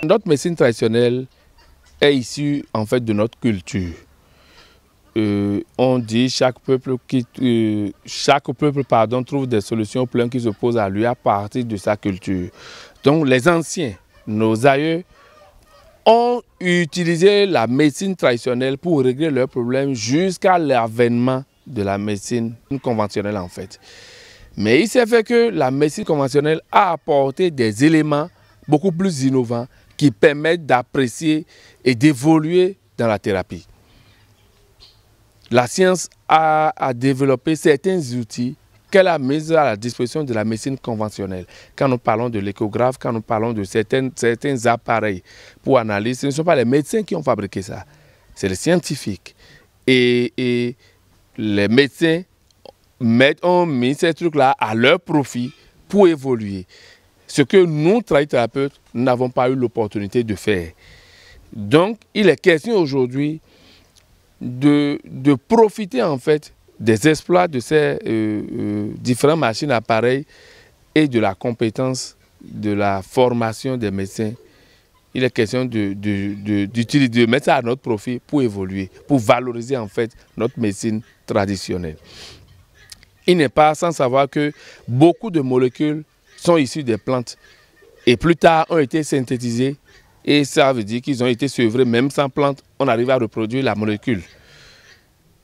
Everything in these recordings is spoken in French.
Notre médecine traditionnelle est issue en fait de notre culture. On dit chaque peuple trouve des solutions aux problèmes qui se posent à lui à partir de sa culture. Donc les anciens, nos aïeux, ont utilisé la médecine traditionnelle pour régler leurs problèmes jusqu'à l'avènement de la médecine conventionnelle en fait. Mais il s'est fait que la médecine conventionnelle a apporté des éléments beaucoup plus innovants qui permettent d'apprécier et d'évoluer dans la thérapie. La science a développé certains outils qu'elle a mis à la disposition de la médecine conventionnelle. Quand nous parlons de l'échographe, quand nous parlons de certains appareils pour analyse, ce ne sont pas les médecins qui ont fabriqué ça, c'est les scientifiques. Et les médecins ont mis ces trucs-là à leur profit pour évoluer. Ce que nous, tradithérapeutes, n'avons pas eu l'opportunité de faire. Donc, il est question aujourd'hui de profiter en fait des exploits de ces différentes machines, appareils et de la compétence, de la formation des médecins. Il est question de mettre ça à notre profit pour évoluer, pour valoriser en fait notre médecine traditionnelle. Il n'est pas sans savoir que beaucoup de molécules sont issues des plantes et plus tard ont été synthétisées et ça veut dire qu'ils ont été sevrés même sans plantes, on arrive à reproduire la molécule.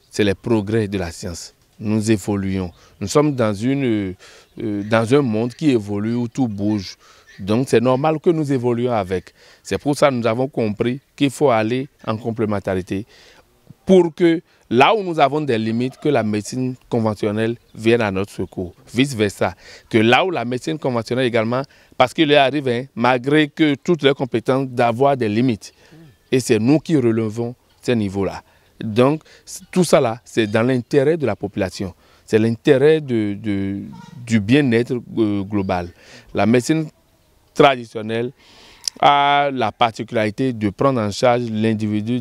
C'est les progrès de la science. Nous évoluons. Nous sommes dans un monde qui évolue, où tout bouge. Donc c'est normal que nous évoluions avec. C'est pour ça que nous avons compris qu'il faut aller en complémentarité pour que là où nous avons des limites, que la médecine conventionnelle vienne à notre secours. Vice versa. Que là où la médecine conventionnelle également, parce qu'il arrive, hein, malgré que toutes leurs compétences, d'avoir des limites. Et c'est nous qui relevons ces niveaux-là. Donc, tout ça là, c'est dans l'intérêt de la population. C'est l'intérêt du bien-être global. La médecine traditionnelle a la particularité de prendre en charge l'individu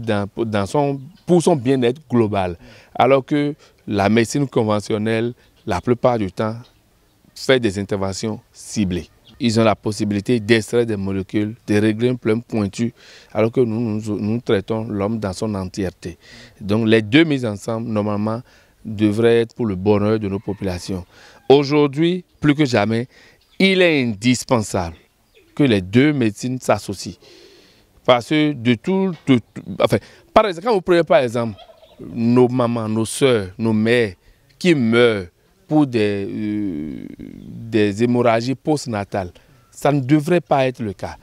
pour son bien-être global. Alors que la médecine conventionnelle, la plupart du temps, fait des interventions ciblées. Ils ont la possibilité d'extraire des molécules, de régler un problème pointu, alors que nous traitons l'homme dans son entièreté. Donc les deux mises ensemble, normalement, devraient être pour le bonheur de nos populations. Aujourd'hui, plus que jamais, il est indispensable que les deux médecines s'associent. Parce que par exemple, quand vous prenez par exemple nos mamans, nos soeurs, nos mères qui meurent pour des hémorragies postnatales, ça ne devrait pas être le cas.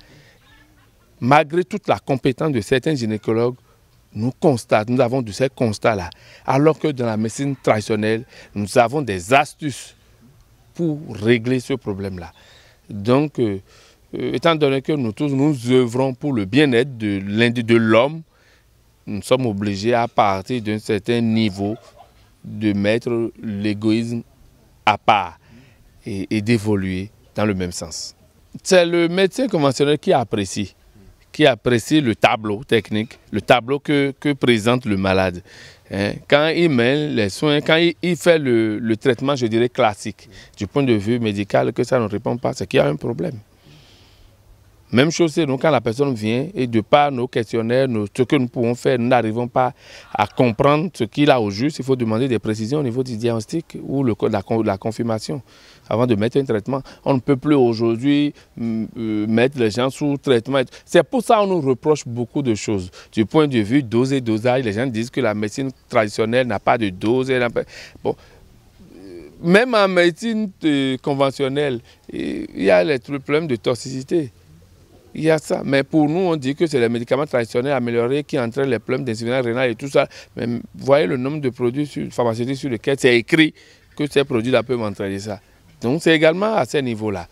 Malgré toute la compétence de certains gynécologues, nous avons de ces constats-là. Alors que dans la médecine traditionnelle, nous avons des astuces pour régler ce problème-là. Donc, étant donné que nous tous nous œuvrons pour le bien-être de l'homme, nous sommes obligés à partir d'un certain niveau de mettre l'égoïsme à part et d'évoluer dans le même sens. C'est le médecin conventionnel qui apprécie le tableau technique, le tableau que présente le malade. Quand il mène les soins, quand il fait le traitement, je dirais classique, du point de vue médical, que ça ne répond pas, c'est qu'il y a un problème. Même chose, c'est quand la personne vient et de par nos questionnaires, ce que nous pouvons faire, nous n'arrivons pas à comprendre ce qu'il a au juste. Il faut demander des précisions au niveau du diagnostic ou la confirmation avant de mettre un traitement. On ne peut plus aujourd'hui mettre les gens sous traitement. C'est pour ça qu'on nous reproche beaucoup de choses. Du point de vue dose et dosage, les gens disent que la médecine traditionnelle n'a pas de dose. Bon. Même en médecine conventionnelle, il y a les problèmes de toxicité. Il y a ça, mais pour nous, on dit que c'est les médicaments traditionnels améliorés qui entraînent les problèmes d'insuffisance rénale et tout ça. Mais vous voyez le nombre de produits pharmaceutiques sur lesquels c'est écrit que ces produits-là peuvent entraîner ça. Donc c'est également à ce niveau-là.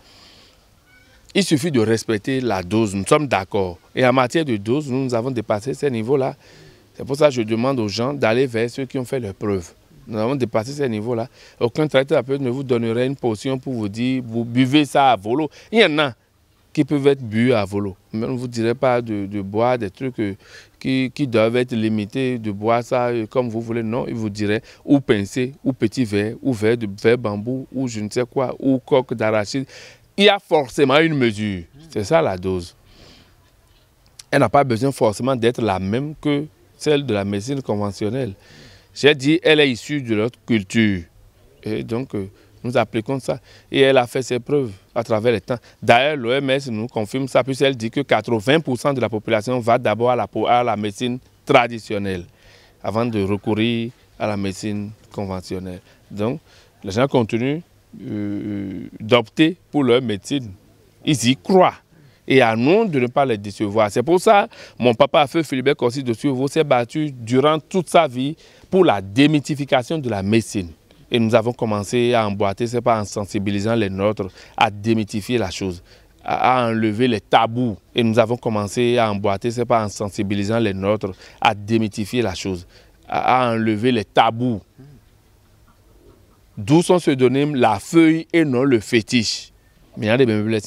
Il suffit de respecter la dose, nous sommes d'accord. Et en matière de dose, nous avons dépassé ces niveaux-là. C'est pour ça que je demande aux gens d'aller vers ceux qui ont fait leurs preuves. Nous avons dépassé ces niveaux-là. Aucun thérapeute ne vous donnerait une potion pour vous dire, vous buvez ça à volo. Il y en a qui peuvent être bu à volo. Mais on ne vous dirait pas de boire des trucs qui doivent être limités, de boire ça comme vous voulez. Non, il vous dirait ou pincé, ou petit verre, ou verre de verre bambou, ou je ne sais quoi, ou coque d'arachide. Il y a forcément une mesure. C'est ça la dose. elle n'a pas besoin forcément d'être la même que celle de la médecine conventionnelle. J'ai dit, elle est issue de notre culture. Et donc, nous appliquons ça. Et elle a fait ses preuves à travers le temps. D'ailleurs, l'OMS nous confirme ça, puisqu'elle dit que 80% de la population va d'abord à la médecine traditionnelle, avant de recourir à la médecine conventionnelle. Donc, les gens continuent d'opter pour leur médecine. Ils y croient. Et à nous de ne pas les décevoir. C'est pour ça que mon papa, Feu Philibert Kossi de Suevo, s'est battu durant toute sa vie pour la démythification de la médecine. Et nous avons commencé à emboîter, c'est pas en sensibilisant les nôtres, à démythifier la chose, à enlever les tabous. Et nous avons commencé à emboîter, c'est pas en sensibilisant les nôtres, à démythifier la chose, à enlever les tabous. D'où son pseudonyme, la feuille et non le fétiche. Mais il y a des bébés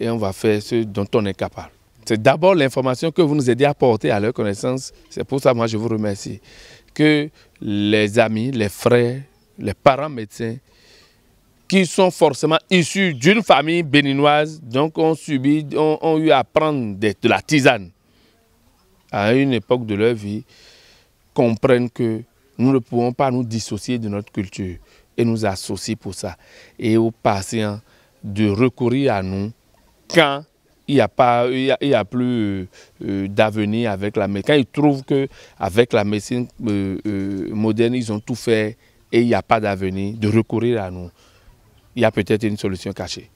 et on va faire ce dont on est capable. C'est d'abord l'information que vous nous aidez à porter à leur connaissance. C'est pour ça que moi je vous remercie. Que les amis, les frères, les parents médecins, qui sont forcément issus d'une famille béninoise, donc ont eu à prendre de la tisane à une époque de leur vie, comprennent que nous ne pouvons pas nous dissocier de notre culture et nous associer pour ça. Et aux patients de recourir à nous quand il n'y a plus d'avenir avec la médecine. Quand ils trouvent qu'avec la médecine moderne, ils ont tout fait et il n'y a pas d'avenir, de recourir à nous. Il y a peut-être une solution cachée.